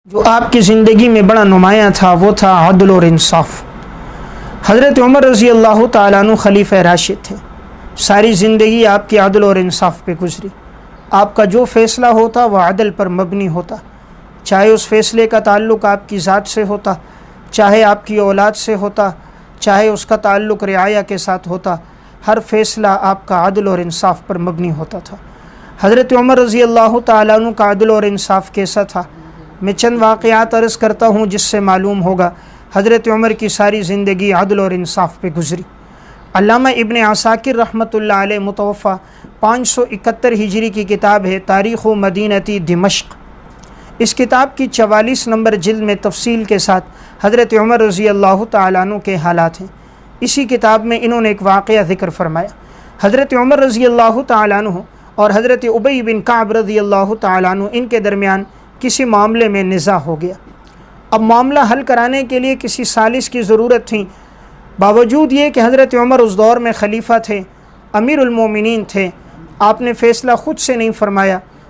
جو آپ کی زندگی میں بڑا نمایاں تھا وہ تھا عدل اور انصاف۔ حضرت عمر رضی اللہ تعالیٰ عنہ خلیفہ راشد تھے۔ ساری زندگی آپ کی عدل اور انصاف پہ گزری۔ آپ کا جو فیصلہ ہوتا وہ عدل پر مبنی ہوتا، چاہے اس فیصلے کا تعلق آپ کی ذات سے ہوتا، چاہے آپ کی اولاد سے ہوتا، چاہے اس کا تعلق رعایا کے ساتھ ہوتا، ہر فیصلہ آپ کا عدل اور انصاف پر مبنی ہوتا تھا۔ حضرت عمر رضی اللہ تعالیٰ عنہ کا عدل اور انصاف کیسا تھا؟ میں چند واقعات عرض کرتا ہوں جس سے معلوم ہوگا حضرت عمر کی ساری زندگی عدل اور انصاف پہ گزری۔ علامہ ابن عساکر رحمۃ اللہ علیہ متوفہ 571 ہجری کی کتاب ہے تاریخ مدینتی دمشق۔ اس کتاب کی 44 نمبر جلد میں تفصیل کے ساتھ حضرت عمر رضی اللہ تعالیٰ عنہ کے حالات ہیں۔ اسی کتاب میں انہوں نے ایک واقعہ ذکر فرمایا۔ حضرت عمر رضی اللہ تعالیٰ عنہ اور حضرت ابی بن کعب رضی اللہ تعالیٰ عنہ ان کے درمیان کسی معاملے میں نزاع ہو گیا۔ اب معاملہ حل کرانے کے لیے کسی سالس کی ضرورت تھی، باوجود یہ کہ حضرت عمر اس دور میں خلیفہ تھے، امیر المومنین تھے۔ آپ نے فیصلہ خود سے نہیں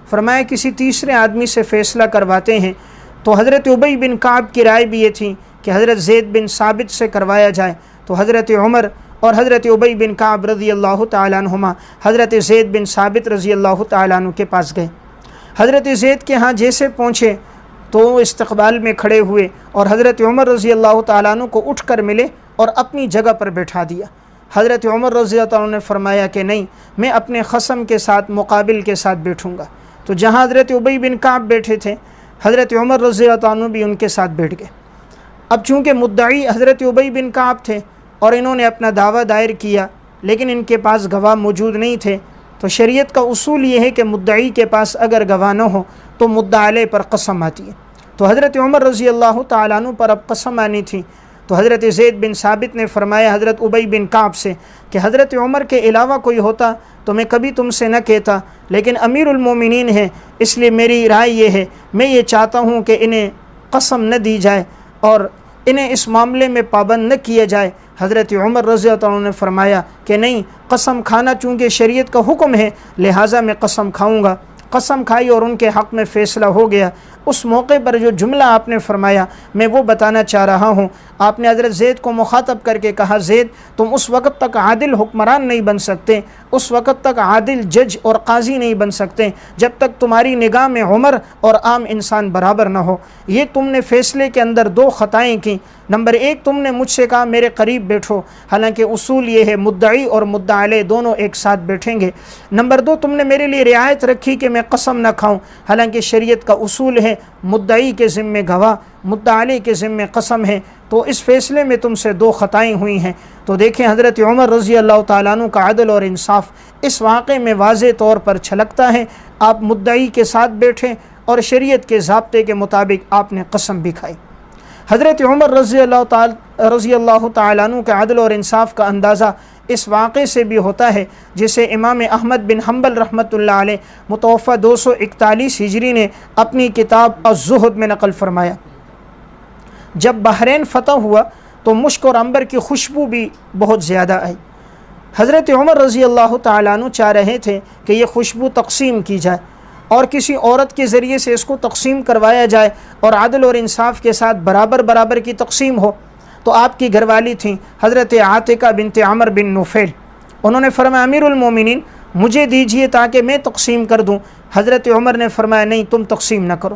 فرمایا کسی تیسرے آدمی سے فیصلہ کرواتے ہیں۔ تو حضرت ابی بن کعب کی رائے بھی یہ تھی کہ حضرت زید بن ثابت سے کروایا جائے۔ تو حضرت عمر اور حضرت ابی بن کعب رضی اللہ تعالیٰ عنہما حضرت زید بن ثابت رضی اللہ تعالیٰ عنہ کے پاس گئے۔ حضرت زید کے ہاں جیسے پہنچے تو وہ استقبال میں کھڑے ہوئے اور حضرت عمر رضی اللہ تعالیٰ عنہ کو اٹھ کر ملے اور اپنی جگہ پر بٹھا دیا۔ حضرت عمر رضی اللہ عنہ نے فرمایا کہ نہیں، میں اپنے خصم کے ساتھ مقابل کے ساتھ بیٹھوں گا۔ تو جہاں حضرت ابی بن کعب بیٹھے تھے حضرت عمر رضی اللہ عنہ بھی ان کے ساتھ بیٹھ گئے۔ اب چونکہ مدعی حضرت ابی بن کعب تھے اور انہوں نے اپنا دعویٰ دائر کیا لیکن ان کے پاس گواہ موجود نہیں تھے، تو شریعت کا اصول یہ ہے کہ مدعی کے پاس اگر گواہ نہ ہو تو مدعا علیہ پر قسم آتی ہے۔ تو حضرت عمر رضی اللہ تعالیٰ عنہ پر اب قسم آنی تھی۔ تو حضرت زید بن ثابت نے فرمایا حضرت ابی بن کعب سے کہ حضرت عمر کے علاوہ کوئی ہوتا تو میں کبھی تم سے نہ کہتا، لیکن امیر المومنین ہیں، اس لیے میری رائے یہ ہے، میں یہ چاہتا ہوں کہ انہیں قسم نہ دی جائے اور انہیں اس معاملے میں پابند نہ کیا جائے۔ حضرت عمر رضی اللہ عنہ نے فرمایا کہ نہیں، قسم کھانا چونکہ شریعت کا حکم ہے لہٰذا میں قسم کھاؤں گا۔ قسم کھائی اور ان کے حق میں فیصلہ ہو گیا۔ اس موقع پر جو جملہ آپ نے فرمایا میں وہ بتانا چاہ رہا ہوں۔ آپ نے حضرت زید کو مخاطب کر کے کہا، زید تم اس وقت تک عادل حکمران نہیں بن سکتے، اس وقت تک عادل جج اور قاضی نہیں بن سکتے جب تک تمہاری نگاہ میں عمر اور عام انسان برابر نہ ہو۔ یہ تم نے فیصلے کے اندر دو خطائیں کی۔ نمبر ایک، تم نے مجھ سے کہا میرے قریب بیٹھو، حالانکہ اصول یہ ہے مدعی اور مدعا علیہ دونوں ایک ساتھ بیٹھیں گے۔ نمبر دو، تم نے میرے لیے رعایت رکھی کہ میں قسم نہ کھاؤں، حالانکہ شریعت کا اصول ہے مدعی کے ذمے گواہ، مدعا علیہ کے ذمے قسم ہے۔ تو اس فیصلے میں تم سے دو خطائیں ہوئی ہیں۔ تو دیکھیں حضرت عمر رضی اللہ تعالیٰ عنہ کا عدل اور انصاف اس واقعے میں واضح طور پر چھلکتا ہے۔ آپ مدعی کے ساتھ بیٹھے اور شریعت کے ضابطے کے مطابق آپ نے قسم بھی کھائی۔ حضرت عمر رضی اللہ تعالیٰ عنہ کے عدل اور انصاف کا اندازہ اس واقعے سے بھی ہوتا ہے جسے امام احمد بن حنبل رحمۃ اللہ علیہ متوفہ 241 ہجری نے اپنی کتاب الزہد میں نقل فرمایا۔ جب بحرین فتح ہوا تو مشک اور عنبر کی خوشبو بھی بہت زیادہ آئی۔ حضرت عمر رضی اللہ تعالیٰ عنہ چاہ رہے تھے کہ یہ خوشبو تقسیم کی جائے اور کسی عورت کے ذریعے سے اس کو تقسیم کروایا جائے اور عدل اور انصاف کے ساتھ برابر کی تقسیم ہو۔ تو آپ کی گھر والی تھیں حضرت عاتقہ بنت عمر بن نفیل۔ انہوں نے فرمایا امیر المومنین مجھے دیجئے تاکہ میں تقسیم کر دوں۔ حضرت عمر نے فرمایا نہیں، تم تقسیم نہ کرو۔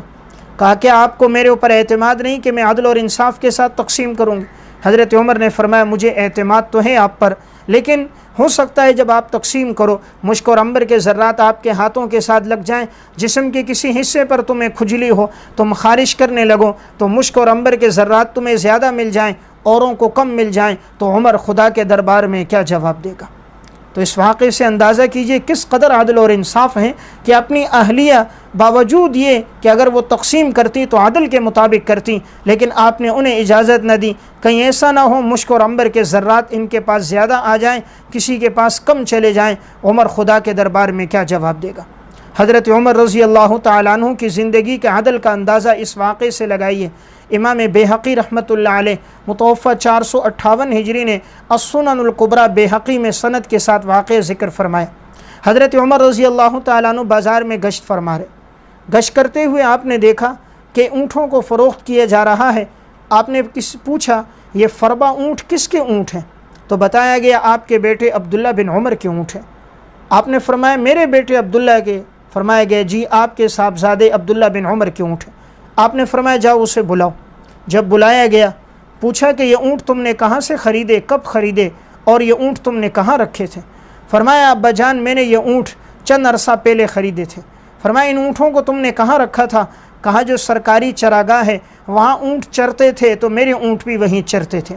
کہا کیا آپ کو میرے اوپر اعتماد نہیں کہ میں عدل اور انصاف کے ساتھ تقسیم کروں گی؟ حضرت عمر نے فرمایا مجھے اعتماد تو ہے آپ پر، لیکن ہو سکتا ہے جب آپ تقسیم کرو مشک اور عنبر کے ذرات آپ کے ہاتھوں کے ساتھ لگ جائیں، جسم کے کسی حصے پر تمہیں کھجلی ہو، تم خارش کرنے لگو تو مشک اور عنبر کے ذرات تمہیں زیادہ مل جائیں، اوروں کو کم مل جائیں، تو عمر خدا کے دربار میں کیا جواب دے گا؟ تو اس واقعے سے اندازہ کیجئے کس قدر عدل اور انصاف ہیں کہ اپنی اہلیہ باوجود یہ کہ اگر وہ تقسیم کرتی تو عدل کے مطابق کرتی، لیکن آپ نے انہیں اجازت نہ دی۔ کہیں ایسا نہ ہو مشک اور عنبر کے ذرات ان کے پاس زیادہ آ جائیں، کسی کے پاس کم چلے جائیں، عمر خدا کے دربار میں کیا جواب دے گا؟ حضرت عمر رضی اللہ تعالیٰ عنہ کی زندگی کے عدل کا اندازہ اس واقعے سے لگائیے۔ امام بیہقی رحمۃ اللہ علیہ متوفہ 458 ہجری نے السنن الکبریٰ بیہقی میں سند کے ساتھ واقعہ ذکر فرمایا۔ حضرت عمر رضی اللہ تعالیٰ عنہ بازار میں گشت فرما رہے، گشت کرتے ہوئے آپ نے دیکھا کہ اونٹوں کو فروخت کیا جا رہا ہے۔ آپ نے پوچھا یہ فربا اونٹ کس کے اونٹ ہیں؟ تو بتایا گیا آپ کے بیٹے عبداللہ بن عمر کے اونٹ ہیں۔ آپ نے فرمایا میرے بیٹے عبداللہ کے؟ فرمایا گیا جی آپ کے صاحبزادے عبداللہ بن عمر کے اونٹ ہیں۔ آپ نے فرمایا جاؤ اسے بلاؤ۔ جب بلایا گیا پوچھا کہ یہ اونٹ تم نے کہاں سے خریدے، کب خریدے، اور یہ اونٹ تم نے کہاں رکھے تھے؟ فرمایا ابا جان میں نے یہ اونٹ چند عرصہ پہلے خریدے تھے۔ فرمایا ان اونٹوں کو تم نے کہاں رکھا تھا؟ کہا جو سرکاری چراگاہ ہے وہاں اونٹ چرتے تھے تو میرے اونٹ بھی وہیں چرتے تھے۔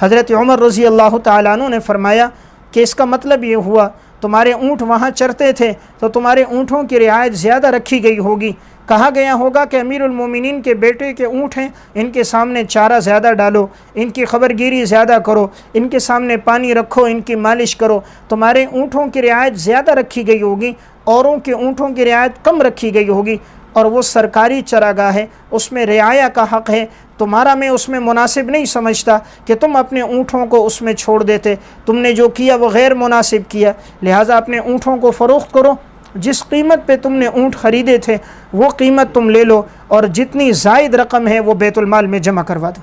حضرت عمر رضی اللہ تعالیٰ عنہ نے فرمایا کہ اس کا مطلب یہ ہوا تمہارے اونٹ وہاں چرتے تھے تو تمہارے اونٹوں کی رعایت زیادہ رکھی گئی ہوگی۔ کہا گیا ہوگا کہ امیر المومنین کے بیٹے کے اونٹ ہیں، ان کے سامنے چارہ زیادہ ڈالو، ان کی خبرگیری زیادہ کرو، ان کے سامنے پانی رکھو، ان کی مالش کرو، تمہارے اونٹوں کی رعایت زیادہ رکھی گئی ہوگی، اوروں کے اونٹوں کی رعایت کم رکھی گئی ہوگی، اور وہ سرکاری چراگاہ ہے اس میں رعایا کا حق ہے، تمہارا میں اس میں مناسب نہیں سمجھتا کہ تم اپنے اونٹوں کو اس میں چھوڑ دیتے، تم نے جو کیا وہ غیر مناسب کیا، لہٰذا اپنے اونٹوں کو فروخت کرو، جس قیمت پہ تم نے اونٹ خریدے تھے وہ قیمت تم لے لو، اور جتنی زائد رقم ہے وہ بیت المال میں جمع کروا دو۔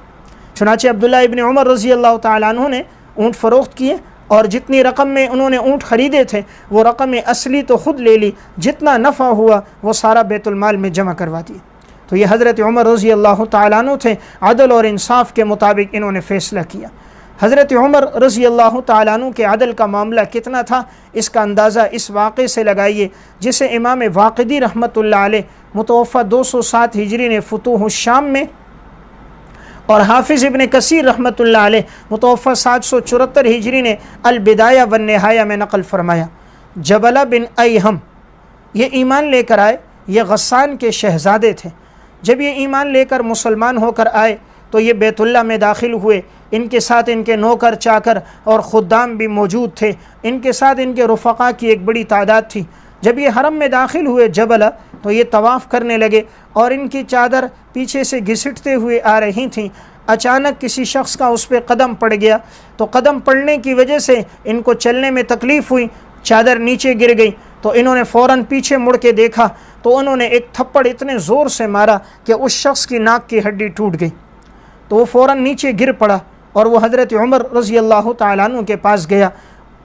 چنانچہ عبداللہ ابن عمر رضی اللہ تعالیٰ عنہ نے اونٹ فروخت کیے، اور جتنی رقم میں انہوں نے اونٹ خریدے تھے وہ رقم اصلی تو خود لے لی، جتنا نفع ہوا وہ سارا بیت المال میں جمع کروا دیے۔ تو یہ حضرت عمر رضی اللہ تعالیٰ عنہ تھے، عدل اور انصاف کے مطابق انہوں نے فیصلہ کیا۔ حضرت عمر رضی اللہ تعالیٰ عنہ کے عدل کا معاملہ کتنا تھا اس کا اندازہ اس واقعے سے لگائیے جسے امام واقدی رحمۃ اللہ علیہ متوفہ 207 ہجری نے فتوح الشام میں، اور حافظ ابن کثیر رحمۃ اللہ علیہ متوفہ 774 ہجری نے البدایہ والنہایہ میں نقل فرمایا۔ جبلہ بن ایہم یہ ایمان لے کر آئے، یہ غسان کے شہزادے تھے۔ جب یہ ایمان لے کر مسلمان ہو کر آئے تو یہ بیت اللہ میں داخل ہوئے، ان کے ساتھ ان کے نوکر چاکر اور خدام بھی موجود تھے، ان کے ساتھ ان کے رفقا کی ایک بڑی تعداد تھی۔ جب یہ حرم میں داخل ہوئے جبلہ تو یہ طواف کرنے لگے اور ان کی چادر پیچھے سے گھسٹتے ہوئے آ رہی تھیں۔ اچانک کسی شخص کا اس پہ قدم پڑ گیا تو قدم پڑنے کی وجہ سے ان کو چلنے میں تکلیف ہوئی، چادر نیچے گر گئی تو انہوں نے فوراً پیچھے مڑ کے دیکھا تو انہوں نے ایک تھپڑ اتنے زور سے مارا کہ اس شخص کی ناک کی ہڈی ٹوٹ گئی، تو وہ فوراً نیچے گر پڑا اور وہ حضرت عمر رضی اللہ تعالیٰ عنہ کے پاس گیا۔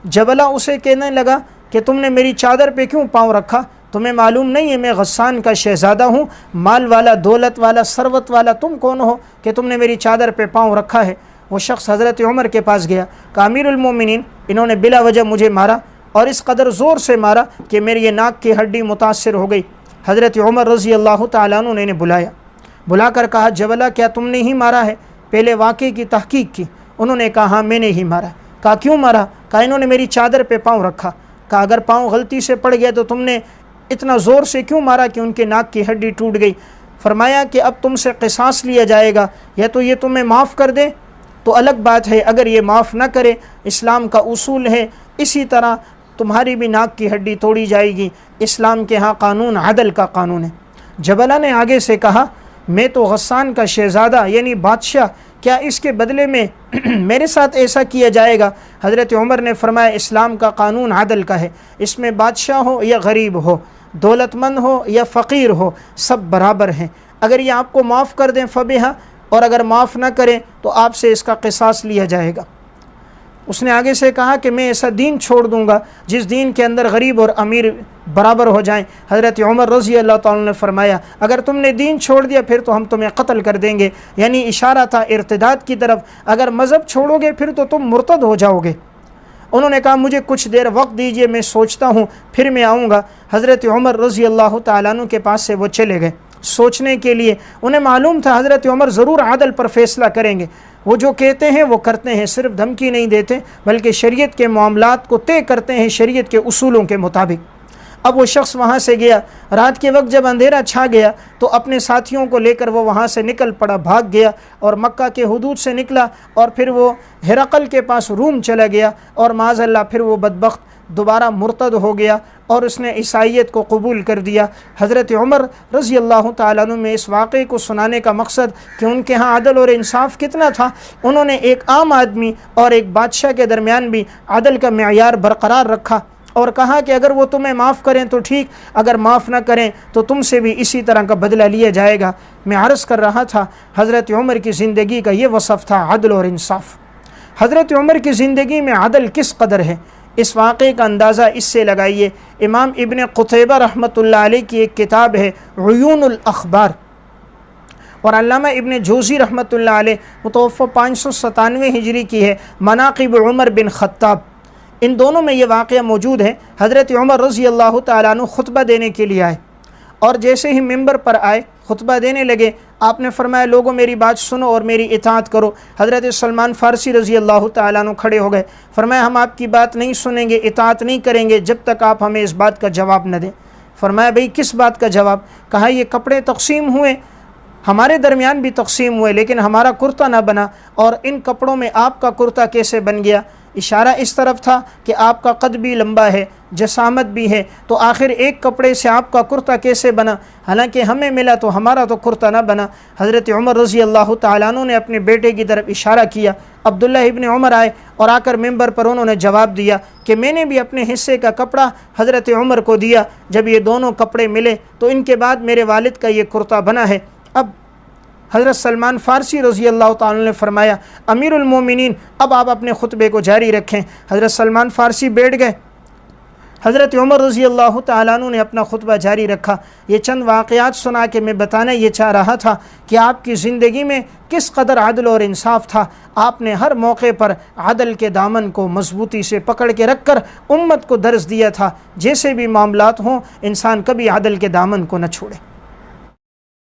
جبلہ اسے کہنے لگا کہ تم نے میری چادر پہ کیوں پاؤں رکھا؟ تمہیں معلوم نہیں ہے میں غسان کا شہزادہ ہوں، مال والا، دولت والا، ثروت والا، تم کون ہو کہ تم نے میری چادر پہ پاؤں رکھا ہے؟ وہ شخص حضرت عمر کے پاس گیا، کہا امیر المومنین انہوں نے بلا وجہ مجھے مارا اور اس قدر زور سے مارا کہ میری یہ ناک کی ہڈی متاثر ہو گئی۔ حضرت عمر رضی اللہ تعالیٰ عنہ نے انہیں بلایا، بلا کر کہا جبلہ کیا تم نے ہی مارا ہے؟ پہلے واقعے کی تحقیق کی، انہوں نے کہا ہاں میں نے ہی مارا۔ کہا کیوں مارا؟ کہا انہوں نے میری چادر پہ پاؤں رکھا۔ کہا اگر پاؤں غلطی سے پڑ گیا تو تم نے اتنا زور سے کیوں مارا کہ ان کے ناک کی ہڈی ٹوٹ گئی؟ فرمایا کہ اب تم سے قصاص لیا جائے گا، یا تو یہ تمہیں معاف کر دے تو الگ بات ہے، اگر یہ معاف نہ کرے اسلام کا اصول ہے اسی طرح تمہاری بھی ناک کی ہڈی توڑی جائے گی۔ اسلام کے ہاں قانون عدل کا قانون ہے۔ جبلہ نے آگے سے کہا میں تو غسان کا شہزادہ یعنی بادشاہ، کیا اس کے بدلے میں میرے ساتھ ایسا کیا جائے گا؟ حضرت عمر نے فرمایا اسلام کا قانون عدل کا ہے، اس میں بادشاہ ہو یا غریب ہو، دولت مند ہو یا فقیر ہو، سب برابر ہیں۔ اگر یہ آپ کو معاف کر دیں فبہا، اور اگر معاف نہ کریں تو آپ سے اس کا قصاص لیا جائے گا۔ اس نے آگے سے کہا کہ میں ایسا دین چھوڑ دوں گا جس دین کے اندر غریب اور امیر برابر ہو جائیں۔ حضرت عمر رضی اللہ تعالیٰ نے فرمایا اگر تم نے دین چھوڑ دیا پھر تو ہم تمہیں قتل کر دیں گے، یعنی اشارہ تھا ارتداد کی طرف، اگر مذہب چھوڑو گے پھر تو تم مرتد ہو جاؤ گے۔ انہوں نے کہا مجھے کچھ دیر وقت دیجئے، میں سوچتا ہوں پھر میں آؤں گا۔ حضرت عمر رضی اللہ تعالیٰ عنہ کے پاس سے وہ چلے گئے سوچنے کے لیے۔ انہیں معلوم تھا حضرت عمر ضرور عدل پر فیصلہ کریں گے، وہ جو کہتے ہیں وہ کرتے ہیں، صرف دھمکی نہیں دیتے بلکہ شریعت کے معاملات کو طے کرتے ہیں شریعت کے اصولوں کے مطابق۔ اب وہ شخص وہاں سے گیا، رات کے وقت جب اندھیرا چھا گیا تو اپنے ساتھیوں کو لے کر وہ وہاں سے نکل پڑا، بھاگ گیا اور مکہ کے حدود سے نکلا اور پھر وہ ہرقل کے پاس روم چلا گیا، اور معاذ اللہ پھر وہ بدبخت دوبارہ مرتد ہو گیا اور اس نے عیسائیت کو قبول کر دیا۔ حضرت عمر رضی اللہ تعالیٰ عنہ میں اس واقعے کو سنانے کا مقصد کہ ان کے ہاں عدل اور انصاف کتنا تھا، انہوں نے ایک عام آدمی اور ایک بادشاہ کے درمیان بھی عدل کا معیار برقرار رکھا، اور کہا کہ اگر وہ تمہیں معاف کریں تو ٹھیک، اگر معاف نہ کریں تو تم سے بھی اسی طرح کا بدلہ لیا جائے گا۔ میں عرض کر رہا تھا حضرت عمر کی زندگی کا یہ وصف تھا، عدل اور انصاف۔ حضرت عمر کی زندگی میں عدل کس قدر ہے، اس واقعے کا اندازہ اس سے لگائیے۔ امام ابن قتیبہ رحمۃ اللہ علیہ کی ایک کتاب ہے عیون الاخبار، اور علامہ ابن جوزی رحمۃ اللہ علیہ متوفی 597 ہجری کی ہے مناقب عمر بن خطاب، ان دونوں میں یہ واقعہ موجود ہے۔ حضرت عمر رضی اللہ تعالیٰ عنہ خطبہ دینے کے لیے آئے، اور جیسے ہی ممبر پر آئے خطبہ دینے لگے، آپ نے فرمایا لوگوں میری بات سنو اور میری اطاعت کرو۔ حضرت سلمان فارسی رضی اللہ تعالیٰ عنہ کھڑے ہو گئے، فرمایا ہم آپ کی بات نہیں سنیں گے، اطاعت نہیں کریں گے جب تک آپ ہمیں اس بات کا جواب نہ دیں۔ فرمایا بھئی کس بات کا جواب؟ کہا یہ کپڑے تقسیم ہوئے، ہمارے درمیان بھی تقسیم ہوئے، لیکن ہمارا کرتا نہ بنا، اور ان کپڑوں میں آپ کا کرتا کیسے بن گیا؟ اشارہ اس طرف تھا کہ آپ کا قد بھی لمبا ہے، جسامت بھی ہے، تو آخر ایک کپڑے سے آپ کا کرتا کیسے بنا؟ حالانکہ ہمیں ملا تو ہمارا تو کرتا نہ بنا۔ حضرت عمر رضی اللہ تعالیٰ عنہ نے اپنے بیٹے کی طرف اشارہ کیا، عبداللہ ابن عمر آئے اور آ کر ممبر پر انہوں نے جواب دیا کہ میں نے بھی اپنے حصے کا کپڑا حضرت عمر کو دیا، جب یہ دونوں کپڑے ملے تو ان کے بعد میرے والد کا یہ کرتا بنا ہے۔ اب حضرت سلمان فارسی رضی اللہ تعالیٰ نے فرمایا امیر المومنین اب آپ اپنے خطبے کو جاری رکھیں۔ حضرت سلمان فارسی بیٹھ گئے، حضرت عمر رضی اللہ تعالیٰ عنہ نے اپنا خطبہ جاری رکھا۔ یہ چند واقعات سنا کے میں بتانا یہ چاہ رہا تھا کہ آپ کی زندگی میں کس قدر عدل اور انصاف تھا۔ آپ نے ہر موقع پر عدل کے دامن کو مضبوطی سے پکڑ کے رکھ کر امت کو درس دیا تھا، جیسے بھی معاملات ہوں انسان کبھی عدل کے دامن کو نہ چھوڑے۔